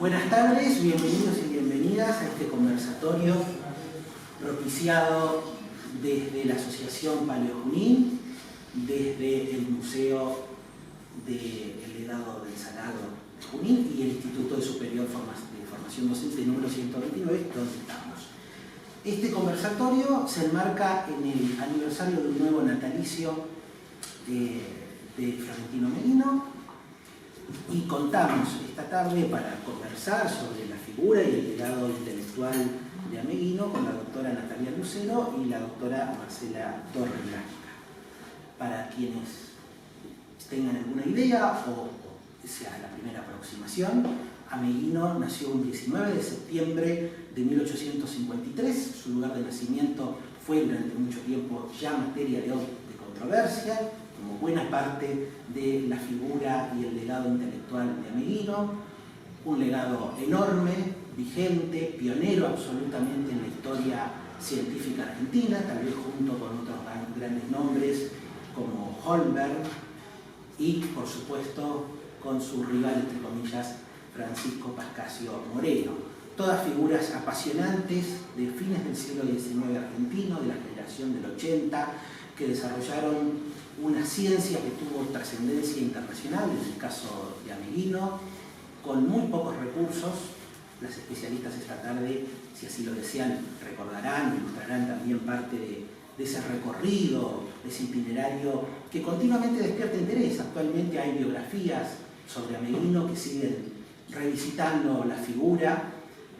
Buenas tardes, bienvenidos y bienvenidas a este conversatorio propiciado desde la Asociación Paleo Junín, desde el Museo del Legado del Salado de Junín y el Instituto Superior de Formación Docente número 129, donde estamos. Este conversatorio se enmarca en el aniversario de un nuevo natalicio de Florentino Meguino, y contamos esta tarde para conversar sobre la figura y el legado intelectual de Ameguino con la doctora Natalia Lucero y la doctora Marcela Torreblanca. Para quienes tengan alguna idea o sea la primera aproximación, Ameguino nació el 19 de septiembre de 1853. Su lugar de nacimiento fue durante mucho tiempo ya materia de controversia, como buena parte de la figura y el legado intelectual de Ameguino, un legado enorme, vigente, pionero absolutamente en la historia científica argentina, tal vez junto con otros grandes nombres como Holberg y, por supuesto, con su rival, entre comillas, Francisco Pascasio Moreno. Todas figuras apasionantes de fines del siglo XIX argentino, de la generación del 80, que desarrollaron una ciencia que tuvo trascendencia internacional, en el caso de Ameguino, con muy pocos recursos. Las especialistas esta tarde, si así lo desean, recordarán y mostrarán también parte de ese recorrido, de ese itinerario que continuamente despierta interés. Actualmente hay biografías sobre Ameguino que siguen revisitando la figura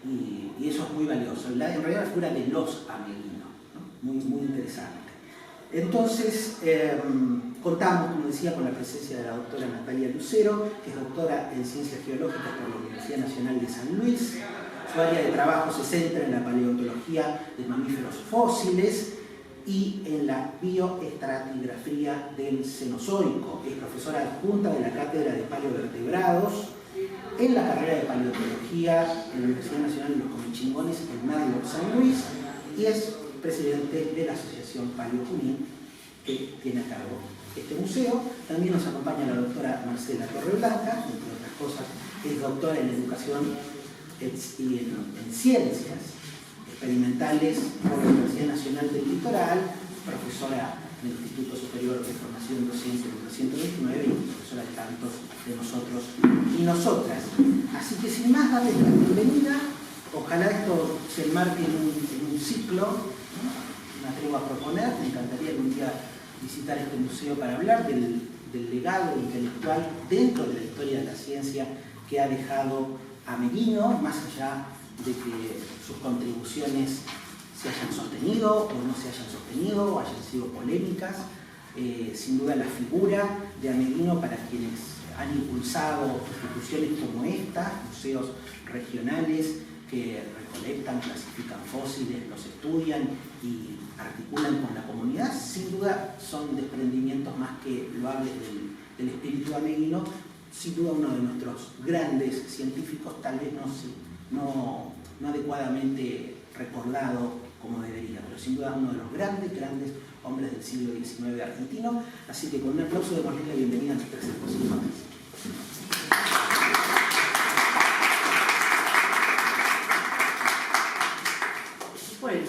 y eso es muy valioso. En realidad la figura de los Ameguino, ¿no? Muy interesante. Entonces, contamos, como decía, con la presencia de la doctora Natalia Lucero, que es doctora en Ciencias Geológicas por la Universidad Nacional de San Luis. Su área de trabajo se centra en la paleontología de mamíferos fósiles y en la bioestratigrafía del Cenozoico. Es profesora adjunta de la Cátedra de Paleovertebrados en la carrera de Paleontología en la Universidad Nacional de los Comechingones en Madrid, San Luis, y es presidente de la Asociación Paleo Junín, que tiene a cargo este museo. También nos acompaña la doctora Marcela Torreblanca, entre otras cosas, es doctora en Educación y en Ciencias Experimentales por la Universidad Nacional del Litoral, profesora del Instituto Superior de Formación Docente número 129 y profesora de tantos de nosotros y nosotras. Así que sin más, darles la bienvenida. Ojalá esto se enmarque en un ciclo, ¿no? Me atrevo a proponer, me encantaría algún día visitar este museo para hablar del legado intelectual dentro de la historia de la ciencia que ha dejado Ameguino, más allá de que sus contribuciones se hayan sostenido o no se hayan sostenido o hayan sido polémicas. Sin duda la figura de Ameguino, para quienes han impulsado instituciones como esta, museos regionales que recolectan, clasifican fósiles, los estudian y articulan con la comunidad, sin duda son desprendimientos más que loables del espíritu de Ameguino. Sin duda uno de nuestros grandes científicos, tal vez no adecuadamente recordado como debería, pero sin duda uno de los grandes hombres del siglo XIX argentino. Así que con un aplauso démosle la bienvenida a nuestras exposiciones. Bueno,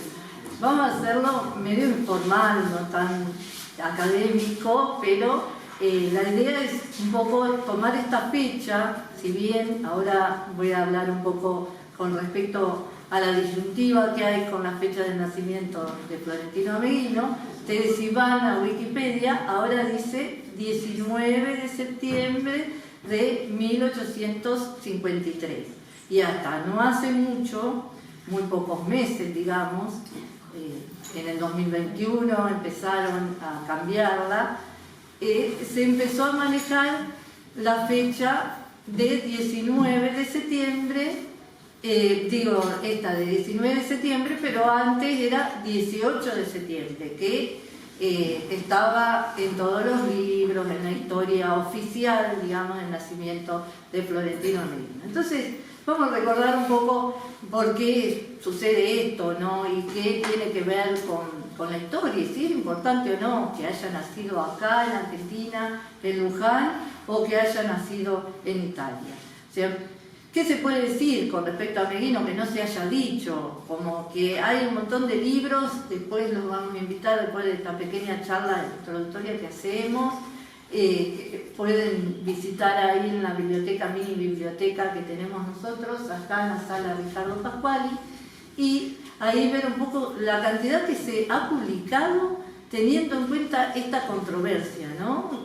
vamos a hacerlo medio informal, no tan académico, pero la idea es un poco tomar esta fecha, si bien ahora voy a hablar un poco con respecto a la disyuntiva que hay con la fecha de nacimiento de Florentino Ameguino. Ustedes si van a Wikipedia, ahora dice 19 de septiembre de 1853. Y hasta no hace mucho, muy pocos meses, digamos, en el 2021 empezaron a cambiarla, se empezó a manejar la fecha de 19 de septiembre, esta de 19 de septiembre, pero antes era 18 de septiembre, que estaba en todos los libros, en la historia oficial, digamos, del nacimiento de Florentino Ameguino. Entonces, vamos a recordar un poco por qué sucede esto, ¿no? Y qué tiene que ver con la historia, si es importante o no que haya nacido acá en Argentina, en Luján, o que haya nacido en Italia. O sea, ¿Qué se puede decir con respecto a Ameguino que no se haya dicho? Como que hay un montón de libros, después los vamos a invitar después de esta pequeña charla introductoria que hacemos. Pueden visitar ahí en la biblioteca, mini biblioteca que tenemos nosotros, acá en la sala Ricardo Pasquali, y ahí ver un poco la cantidad que se ha publicado teniendo en cuenta esta controversia, ¿no?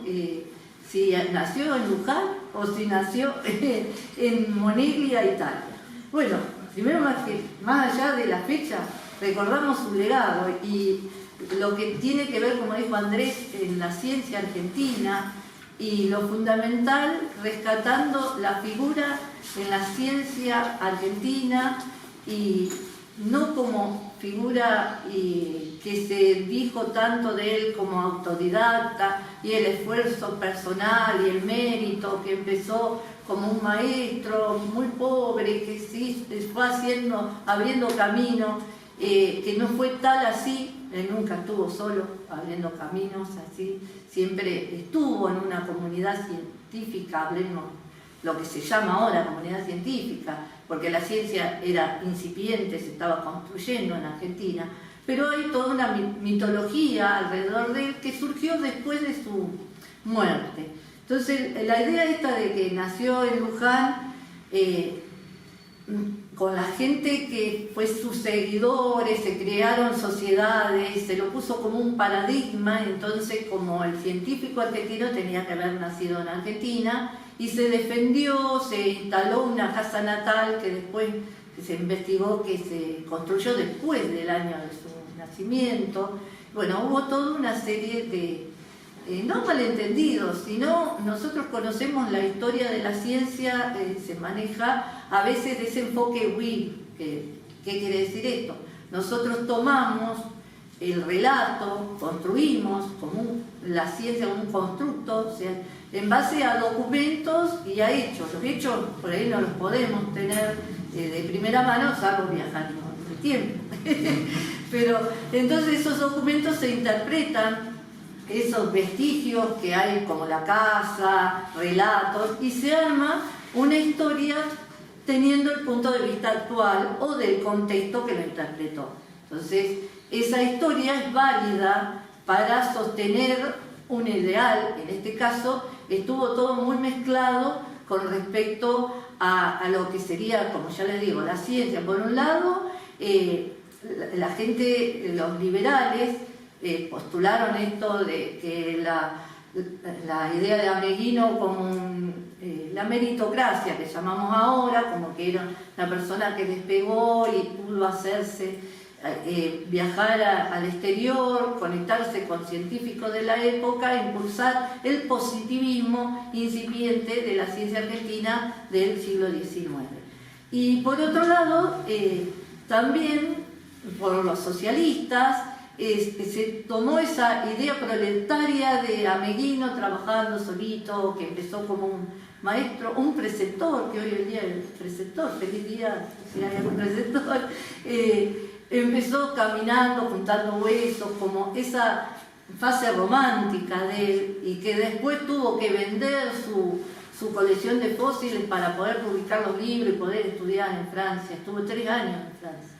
Si nació en Luján o si nació en Moneglia, Italia. Bueno, primero más allá de la fecha, recordamos su legado y lo que tiene que ver, como dijo Andrés, en la ciencia argentina y lo fundamental, rescatando la figura en la ciencia argentina y no como figura que se dijo tanto de él como autodidacta y el esfuerzo personal y el mérito que empezó como un maestro muy pobre que sí fue abriendo camino, que no fue tal así. Él nunca estuvo solo abriendo caminos así, siempre estuvo en una comunidad científica, hablemos lo que se llama ahora comunidad científica, porque la ciencia era incipiente, se estaba construyendo en Argentina, pero hay toda una mitología alrededor de él que surgió después de su muerte. Entonces, la idea esta de que nació en Luján, con la gente que fue sus seguidores, se crearon sociedades, se lo puso como un paradigma, entonces como el científico argentino tenía que haber nacido en Argentina, y se defendió, se instaló una casa natal que después se investigó que se construyó después del año de su nacimiento. Bueno, hubo toda una serie de, no malentendidos, sino nosotros conocemos la historia de la ciencia, se maneja a veces de ese enfoque Will. ¿Qué quiere decir esto? Nosotros tomamos el relato, construimos como la ciencia como un constructo, o sea, en base a documentos y a hechos. Los hechos por ahí no los podemos tener de primera mano, salvo viajar en el tiempo. Pero entonces esos documentos se interpretan, esos vestigios que hay como la casa, relatos, y se arma una historia teniendo el punto de vista actual o del contexto que lo interpretó. Entonces, esa historia es válida para sostener un ideal. En este caso, estuvo todo muy mezclado con respecto a lo que sería, como ya les digo, la ciencia. Por un lado, la gente, los liberales, postularon esto de que la idea de Ameguino como la meritocracia que llamamos ahora, como que era una persona que despegó y pudo hacerse viajar al exterior, conectarse con científicos de la época, impulsar el positivismo incipiente de la ciencia argentina del siglo XIX. Y por otro lado, también por los socialistas, se tomó esa idea proletaria de Ameguino trabajando solito, que empezó como un maestro, un preceptor, que hoy en día es preceptor, feliz día si hay algún preceptor, empezó caminando, juntando huesos, como esa fase romántica de él, y que después tuvo que vender su colección de fósiles para poder publicar los libros y poder estudiar en Francia. Estuvo 3 años en Francia.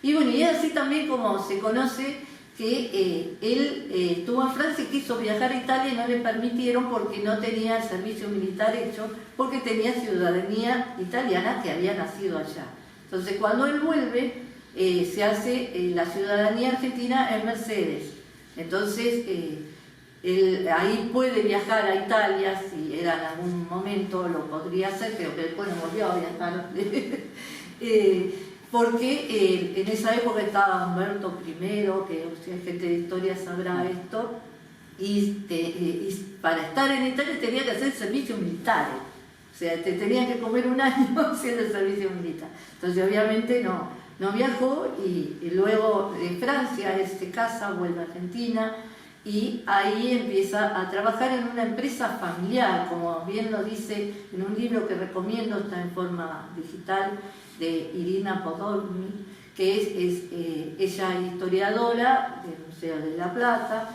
Y bueno, y es así también como se conoce que él estuvo en Francia y quiso viajar a Italia y no le permitieron porque no tenía el servicio militar hecho, porque tenía ciudadanía italiana que había nacido allá. Entonces cuando él vuelve, se hace la ciudadanía argentina en Mercedes. Entonces él ahí puede viajar a Italia, si era en algún momento lo podría hacer, pero que después no volvió a viajar. Porque en esa época estaba Humberto I, que si hay gente de historia sabrá esto, y para estar en Italia tenía que hacer servicio militar, o sea, te tenía que comer un año haciendo el servicio militar. Entonces obviamente no viajó, y luego de Francia él se casa, vuelve a Argentina, y ahí empieza a trabajar en una empresa familiar, como bien lo dice en un libro que recomiendo, está en forma digital, de Irina Podolny, que es ella historiadora del Museo de La Plata,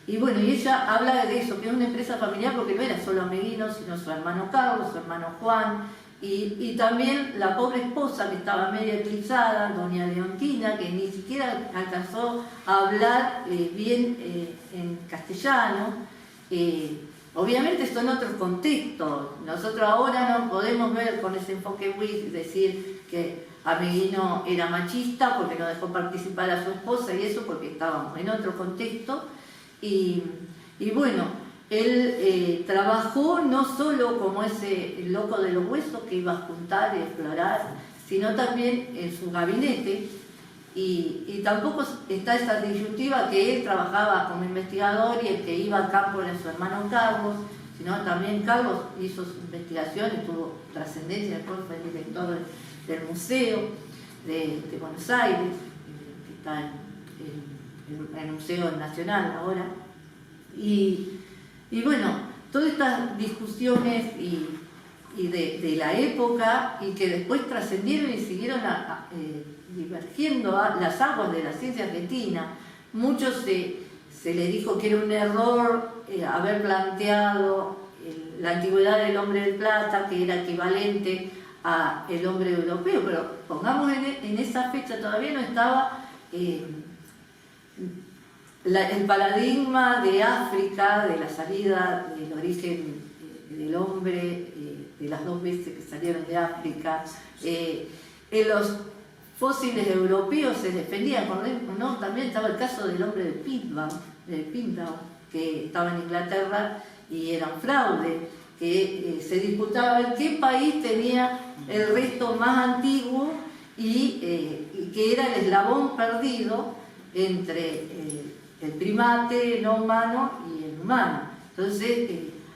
y bueno, y ella habla de eso, que es una empresa familiar porque no era solo Ameguino, sino su hermano Carlos, su hermano Juan, Y también la pobre esposa, que estaba media eclipsada, doña Leontina, que ni siquiera alcanzó a hablar bien en castellano. Obviamente esto en otros contextos. Nosotros ahora no podemos ver con ese enfoque WIC decir que Ameguino era machista porque no dejó participar a su esposa y eso porque estábamos en otro contexto. Y bueno, él trabajó no solo como ese loco de los huesos que iba a juntar y explorar, sino también en su gabinete. Y tampoco está esa disyuntiva que él trabajaba como investigador y el que iba a campo era su hermano Carlos, sino también Carlos hizo su investigación y tuvo trascendencia, después fue el director del Museo de Buenos Aires, que está en el Museo Nacional ahora. Y bueno, todas estas discusiones y de la época y que después trascendieron y siguieron divergiendo las aguas de la ciencia argentina. Muchos se le dijo que era un error haber planteado la antigüedad del hombre de plata, que era equivalente al hombre europeo, pero pongamos en esa fecha todavía no estaba el paradigma de África, de la salida del origen del hombre, de las 2 veces que salieron de África. En los fósiles europeos se defendían, ¿no? También estaba el caso del hombre de Piltdown, que estaba en Inglaterra y era un fraude, que se disputaba en qué país tenía el resto más antiguo y que era el eslabón perdido entre el primate no humano y el humano. Entonces,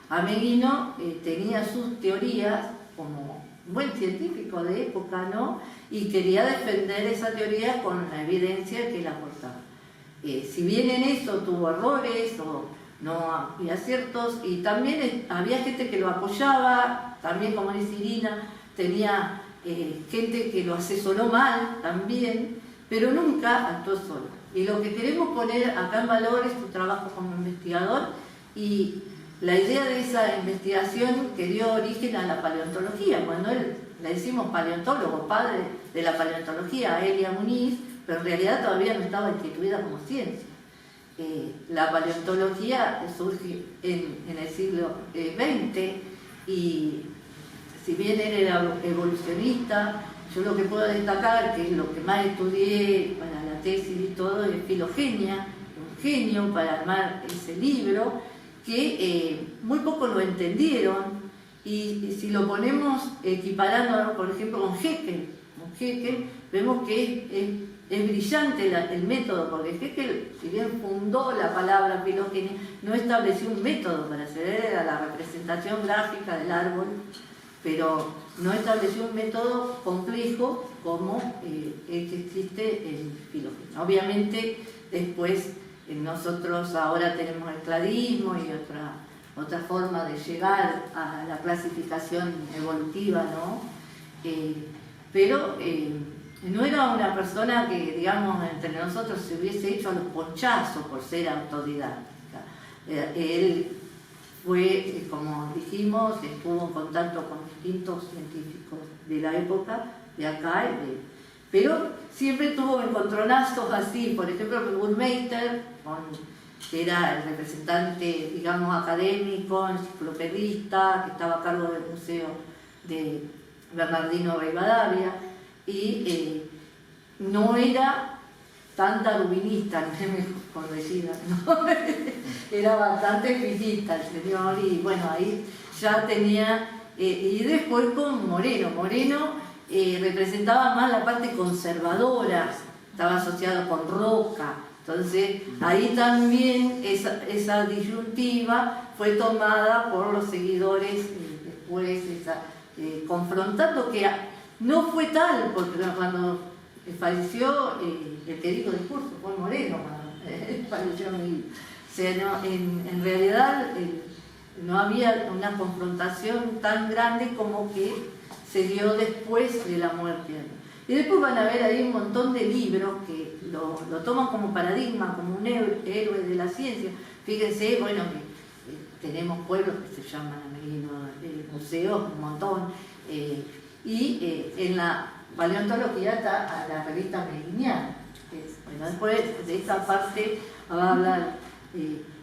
Ameguino tenía sus teorías como un buen científico de época, ¿no? Y quería defender esa teoría con la evidencia que la aportaba. Si bien en eso tuvo errores o no había aciertos, y también había gente que lo apoyaba, también como dice Irina, tenía gente que lo asesoró mal también, pero nunca actuó solo. Y lo que queremos poner acá en valor es tu trabajo como investigador y la idea de esa investigación que dio origen a la paleontología. Cuando él, le decimos paleontólogo, padre de la paleontología, a Elia Muniz, pero en realidad todavía no estaba instituida como ciencia. La paleontología surge en el siglo XX y si bien él era evolucionista, yo lo que puedo destacar, que es lo que más estudié para la tesis y todo, es Filogenia, un genio para armar ese libro, que muy poco lo entendieron, y si lo ponemos equiparando, por ejemplo, con Haeckel, vemos que es brillante el método, porque Haeckel, si bien fundó la palabra filogenia, no estableció un método para hacer la representación gráfica del árbol, pero no estableció un método complejo como el que existe en filogenia. Obviamente, después nosotros ahora tenemos el cladismo y otra forma de llegar a la clasificación evolutiva, ¿no? Pero no era una persona que, digamos, entre nosotros se hubiese hecho a los ponchazos por ser autodidacta. Él fue, como dijimos, estuvo en contacto con distintos científicos de la época, de acá, pero siempre tuvo encontronazos así. Por ejemplo, Burmeister, que era el representante, digamos, académico, enciclopedista, que estaba a cargo del Museo de Bernardino Rivadavia, y no era tan darwinista, no sé cómo decirlo, ¿no? Era bastante finista el señor, y bueno, ahí ya tenía, y después con Moreno. Moreno representaba más la parte conservadora, estaba asociado con Roca, entonces ahí también esa disyuntiva fue tomada por los seguidores después, confrontando que no fue tal, porque cuando falleció el que dijo el discurso fue Moreno, cuando falleció Miguel. O sea, no, en realidad no había una confrontación tan grande como que se dio después de la muerte. Y después van a ver ahí un montón de libros que lo toman como paradigma, como un héroe de la ciencia. Fíjense, bueno, tenemos pueblos que se llaman Ameguino, museos, un montón, y en la paleontología está a la revista Ameguiniana. Bueno, después de esta parte va a hablar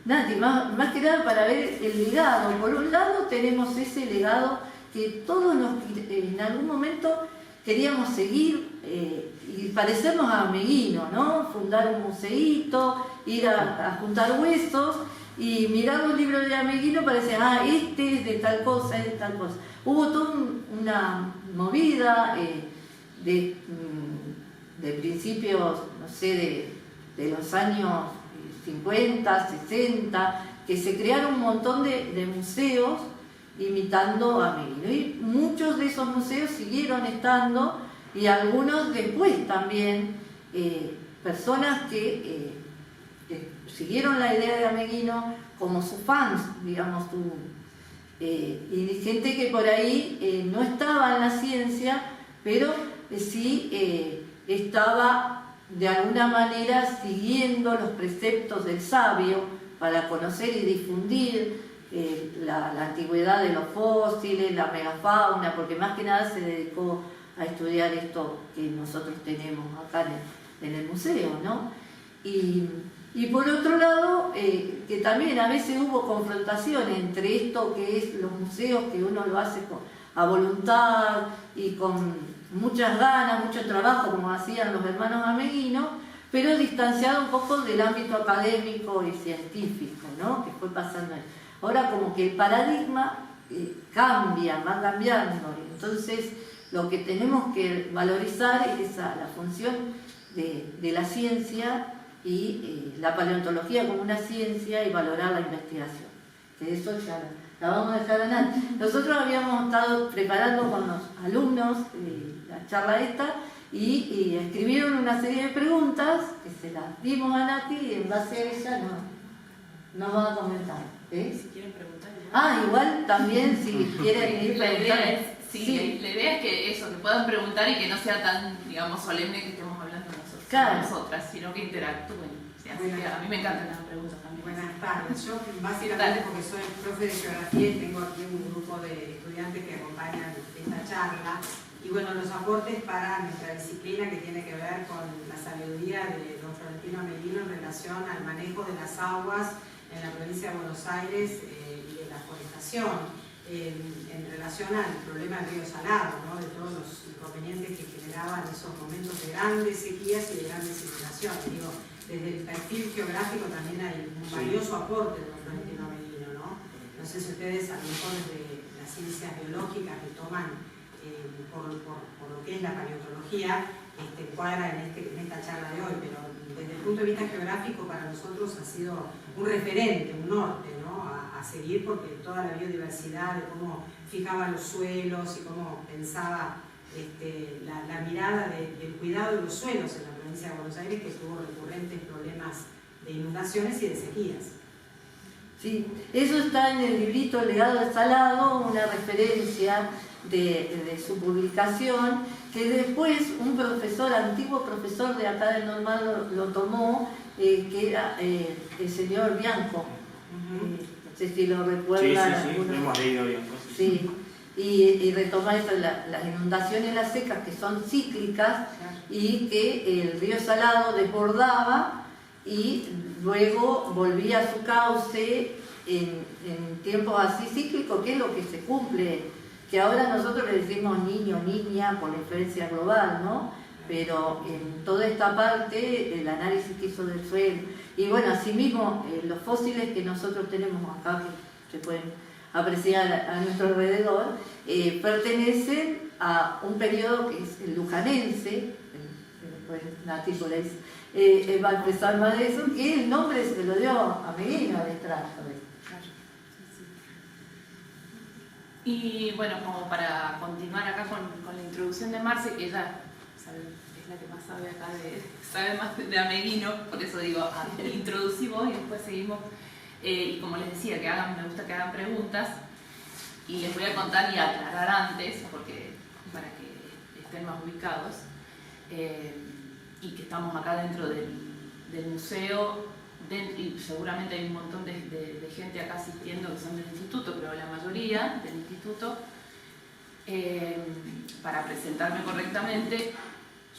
Nati, más que nada para ver el legado. Por un lado tenemos ese legado que todos en algún momento queríamos seguir y parecernos a Ameguino, ¿no? Fundar un museíto, ir a juntar huesos y mirar los libros de Ameguino para decir, este es de tal cosa, es de tal cosa. Hubo toda una movida de principios, no sé, de los años 50, 60, que se crearon un montón de museos imitando a Ameguino. Y muchos de esos museos siguieron estando, y algunos después también, personas que siguieron la idea de Ameguino como sus fans, digamos, y gente que por ahí no estaba en la ciencia, pero sí estaba de alguna manera siguiendo los preceptos del sabio para conocer y difundir la antigüedad de los fósiles, la megafauna, porque más que nada se dedicó a estudiar esto que nosotros tenemos acá en el museo, ¿no? Y por otro lado, que también a veces hubo confrontación entre esto que es los museos, que uno lo hace a voluntad y con muchas ganas, mucho trabajo, como hacían los hermanos Ameguino, pero distanciado un poco del ámbito académico y científico, ¿no? Que fue pasando. Ahora como que el paradigma cambia, va cambiando, entonces lo que tenemos que valorizar es la función de la ciencia y la paleontología como una ciencia y valorar la investigación. Que eso ya la vamos a dejar a Nati. Nosotros habíamos estado preparando con los alumnos la charla esta y escribieron una serie de preguntas que se las dimos a Nati y en base a ella nos va a comentar. Si quieren preguntar. Igual también si quieren ir preguntando. Sí, la idea es que puedan preguntar y que no sea tan, digamos, solemne que estemos hablando nosotras, sino que interactúen. Así que a mí me encantan las preguntas también. Buenas tardes. Yo básicamente porque soy profe de geografía y tengo aquí un grupo de estudiantes que acompañan esta charla. Y bueno, los aportes para nuestra disciplina que tiene que ver con la sabiduría de don Florentino Ameguino en relación al manejo de las aguas en la provincia de Buenos Aires y de la forestación. En relación al problema del río Salado, ¿no? De todos los inconvenientes que generaban esos momentos de grandes sequías y de grandes inundaciones. Digo, desde el perfil geográfico también hay un valioso aporte de don Florentino Ameguino, ¿no? No sé si ustedes, a lo mejor desde las ciencias biológicas que toman por lo que es la paleontología, cuadra en esta charla de hoy, pero desde el punto de vista geográfico para nosotros ha sido un referente, un norte, ¿no? A seguir, porque toda la biodiversidad, de cómo fijaba los suelos y cómo pensaba la mirada del cuidado de los suelos en la provincia de Buenos Aires, que tuvo recurrentes problemas de inundaciones y de sequías. Sí, eso está en el librito El legado del Salado, una referencia de su publicación, que después un antiguo profesor de acá del Normal lo tomó, que era el señor Bianco. No sé si lo recuerdan. Sí, hemos leído Bianco. Sí, y retoma eso, las inundaciones, las secas, que son cíclicas, y que el río Salado desbordaba y luego volvía a su cauce en tiempos así cíclicos, que es lo que se cumple, que ahora nosotros le decimos niño, niña, por la influencia global, ¿no? Pero en toda esta parte, el análisis que hizo del suelo, y bueno, asimismo, los fósiles que nosotros tenemos acá, que se pueden apreciar a nuestro alrededor, pertenecen a un periodo que es el lujanense, después Nati va a empezar más de eso, que el nombre se lo dio a Ameguino al extracto. Y bueno, como para continuar acá con la introducción de Marce, que ella es la que más sabe acá, sabe más de Ameguino, por eso digo, introducí vos y después seguimos. Y como les decía, me gusta que hagan preguntas, y les voy a contar y aclarar antes, para que estén más ubicados, y que estamos acá dentro del museo, y seguramente hay un montón de gente acá asistiendo que son del instituto, pero la mayoría del instituto, para presentarme correctamente,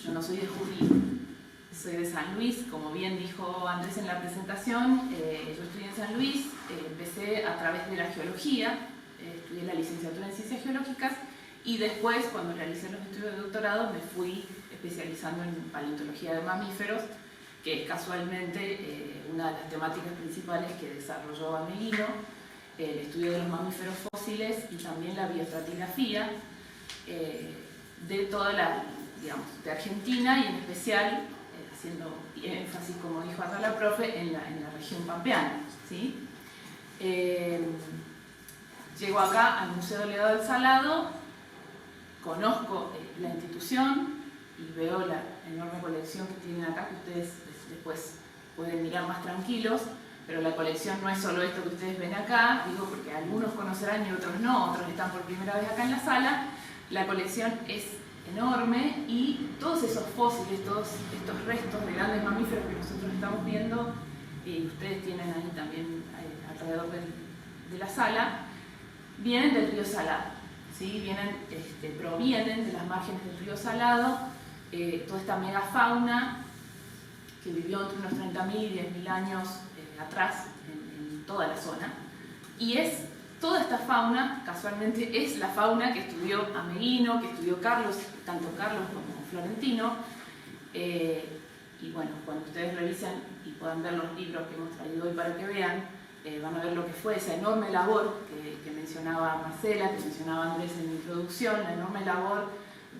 yo no soy de Junín, soy de San Luis, como bien dijo Andrés en la presentación. Yo estudié en San Luis, empecé a través de la geología, estudié la licenciatura en Ciencias Geológicas y después, cuando realicé los estudios de doctorado, me fui especializando en paleontología de mamíferos, que es casualmente una de las temáticas principales que desarrolló Ameguino, el estudio de los mamíferos fósiles y también la bioestratigrafía de toda la, digamos, de Argentina y en especial, haciendo énfasis, como dijo acá la profe, en la región pampeana, ¿sí? Llego acá al Museo del Legado del Salado, conozco la institución y veo la enorme colección que tienen acá, que ustedes después pueden mirar más tranquilos, pero la colección no es solo esto que ustedes ven acá, digo porque algunos conocerán y otros no, otros están por primera vez acá en la sala. La colección es enorme y todos esos fósiles, todos estos restos de grandes mamíferos que nosotros estamos viendo, y ustedes tienen ahí también alrededor de la sala, vienen del río Salado, ¿sí? Provienen de las márgenes del río Salado, toda esta megafauna que vivió entre unos 30.000 y 10.000 años atrás en toda la zona, y toda esta fauna, casualmente, es la fauna que estudió Ameguino, que estudió Carlos, tanto Carlos como Florentino. Y bueno, cuando ustedes revisen y puedan ver los libros que hemos traído hoy para que vean, van a ver lo que fue esa enorme labor que mencionaba Marcela, que mencionaba Andrés en la introducción, la enorme labor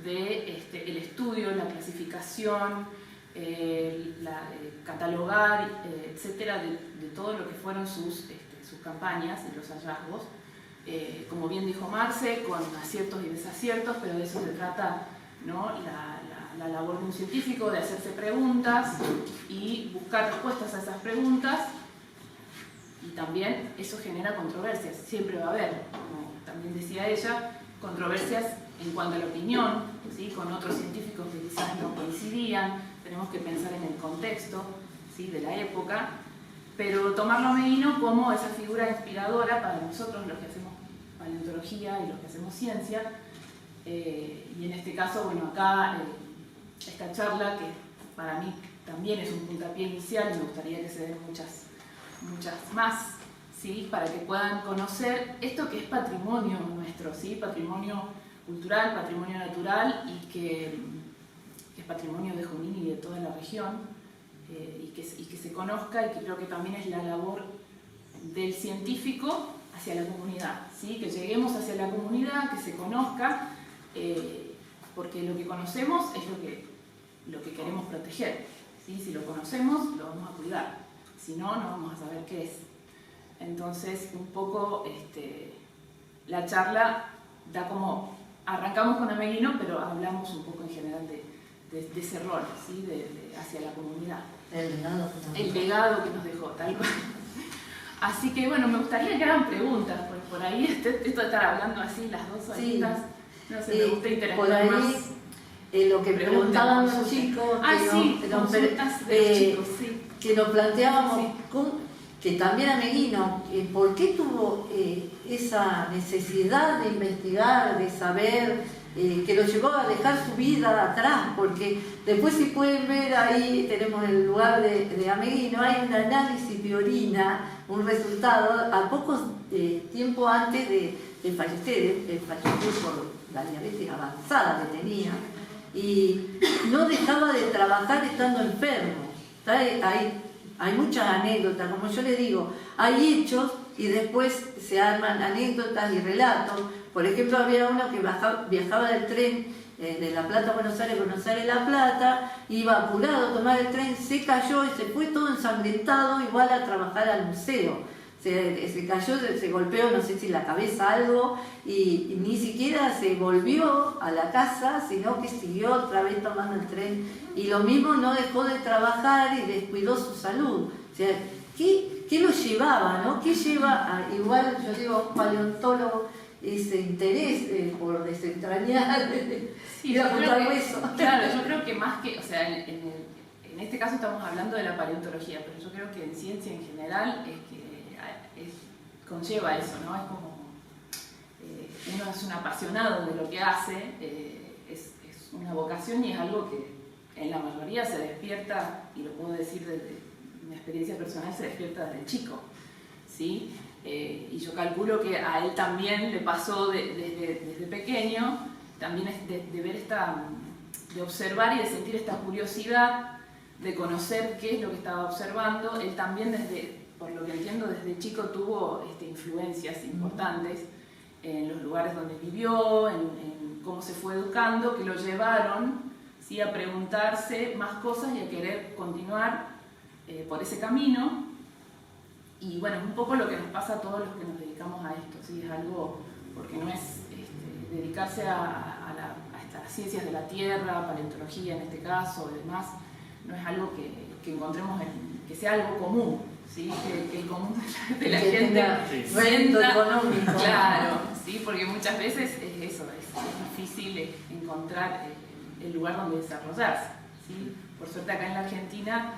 de el estudio, la clasificación, catalogar, etcétera, de todo lo que fueron sus campañas y los hallazgos. Como bien dijo Marce, con aciertos y desaciertos, pero de eso se trata, ¿no? La labor de un científico, de hacerse preguntas y buscar respuestas a esas preguntas, y también eso genera controversias, siempre va a haber, como también decía ella, controversias en cuanto a la opinión, ¿sí? Con otros científicos que quizás no coincidían, tenemos que pensar en el contexto, ¿sí? De la época, pero tomarlo a Ameguino como esa figura inspiradora para nosotros los que hacemos paleontología y los que hacemos ciencia, y en este caso, bueno, acá esta charla que para mí también es un puntapié inicial y me gustaría que se den muchas más, ¿sí? Para que puedan conocer esto que es patrimonio nuestro, ¿sí? Patrimonio cultural, patrimonio natural y que es patrimonio de Junín y de toda la región. Y que se conozca, y que creo que también es la labor del científico hacia la comunidad, ¿sí? Que lleguemos hacia la comunidad, que se conozca, porque lo que conocemos es lo que queremos proteger, ¿sí? Si lo conocemos, lo vamos a cuidar, si no, no vamos a saber qué es. Entonces, un poco la charla da como, arrancamos con Ameguino, pero hablamos un poco en general de ese rol, ¿sí? Hacia la comunidad. El legado que nos dejó, tal cual. Así que bueno, me gustaría que hagan preguntas, porque por ahí esto de estar hablando así las 2 horitas, sí. No sé, me gusta interactuar por ahí, más. Lo que preguntaban los chicos, que nos planteábamos, sí. Que también Ameguino, ¿por qué tuvo esa necesidad de investigar, de saber, que lo llevó a dejar su vida atrás? Porque después, si pueden ver ahí, tenemos el lugar de Ameguino, hay un análisis de orina, un resultado a poco tiempo antes de fallecer por la diabetes avanzada que tenía, y no dejaba de trabajar estando enfermo. Hay muchas anécdotas, como yo les digo, hay hechos y después se arman anécdotas y relatos. Por ejemplo, había uno que viajaba del tren de La Plata a Buenos Aires, La Plata, iba apurado a tomar el tren, se cayó y se fue todo ensangrentado, igual a trabajar al museo. Se cayó, se golpeó, no sé si la cabeza algo, y ni siquiera se volvió a la casa, sino que siguió otra vez tomando el tren. Y lo mismo, no dejó de trabajar y descuidó su salud. O sea, ¿qué lo llevaba, no? ¿Qué lleva igual, yo digo, paleontólogo, ese interés por desentrañar? Sí, yo creo que más que, o sea, en este caso estamos hablando de la paleontología, pero yo creo que en ciencia en general conlleva eso, ¿no? Es como uno es un apasionado de lo que hace, es una vocación y es algo que en la mayoría se despierta, y lo puedo decir desde mi experiencia personal, se despierta desde chico, ¿sí? Y yo calculo que a él también le pasó desde pequeño, también es de ver de observar y de sentir esta curiosidad, de conocer qué es lo que estaba observando. Él también, por lo que entiendo, desde chico tuvo influencias importantes en los lugares donde vivió, en cómo se fue educando, que lo llevaron, ¿sí?, a preguntarse más cosas y a querer continuar por ese camino. Y bueno, es un poco lo que nos pasa a todos los que nos dedicamos a esto, ¿sí? Es algo, porque no es dedicarse a estas ciencias de la tierra, paleontología en este caso y demás, no es algo que encontremos, que sea algo común, ¿sí? Que el común de la gente sienta económico. Claro, ¿sí? Porque muchas veces es eso, es difícil encontrar el lugar donde desarrollarse, ¿sí? Por suerte acá en la Argentina,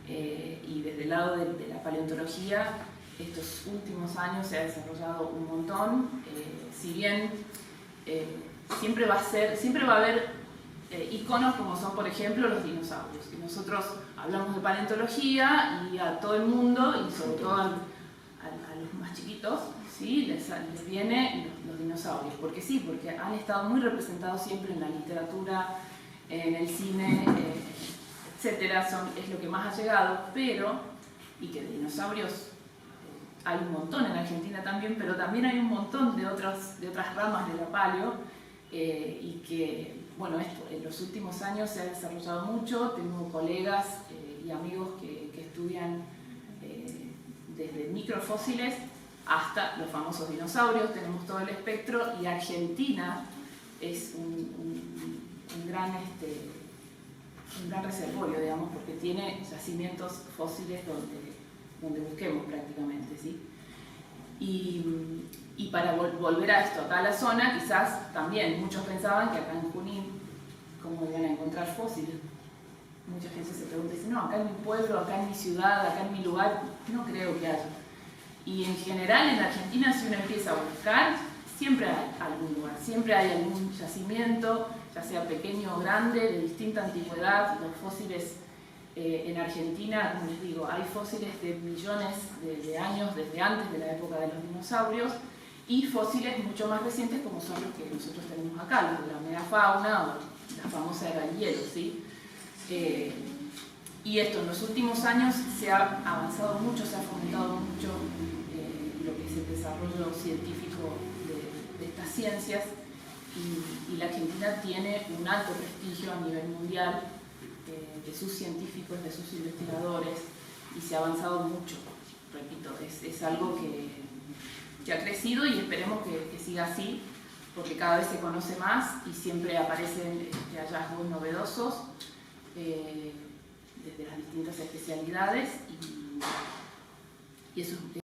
y desde el lado de la paleontología, estos últimos años se ha desarrollado un montón, si bien siempre va a haber iconos como son, por ejemplo, los dinosaurios. Y nosotros hablamos de paleontología y a todo el mundo, y sobre todo a los más chiquitos, ¿sí?, les vienen los dinosaurios. Porque sí, porque han estado muy representados siempre en la literatura, en el cine, etcétera, es lo que más ha llegado, y que de dinosaurios hay un montón en Argentina también, pero también hay un montón de otras ramas de la paleo, y que, bueno, esto en los últimos años se ha desarrollado mucho. Tengo colegas y amigos que estudian desde microfósiles hasta los famosos dinosaurios, tenemos todo el espectro, y Argentina es un gran reservorio, digamos, porque tiene yacimientos fósiles donde busquemos prácticamente, ¿sí? Y para volver a esto, acá a la zona, quizás también muchos pensaban que acá en Junín, ¿cómo iban a encontrar fósiles? Mucha gente se pregunta y dice, no, acá en mi pueblo, acá en mi ciudad, acá en mi lugar, no creo que haya. Y en general en Argentina, si uno empieza a buscar, siempre hay algún lugar, siempre hay algún yacimiento, ya sea pequeño o grande, de distinta antigüedad. Los fósiles en Argentina, como les digo, hay fósiles de millones de años, desde antes de la época de los dinosaurios, y fósiles mucho más recientes como son los que nosotros tenemos acá, los de la megafauna o la famosa era del hielo, ¿sí? Y esto en los últimos años se ha avanzado mucho, se ha fomentado mucho lo que es el desarrollo científico de estas ciencias, y la Argentina tiene un alto prestigio a nivel mundial de sus científicos, de sus investigadores, y se ha avanzado mucho, repito, es algo que ha crecido, y esperemos que siga así, porque cada vez se conoce más y siempre aparecen hallazgos novedosos desde las distintas especialidades, y eso es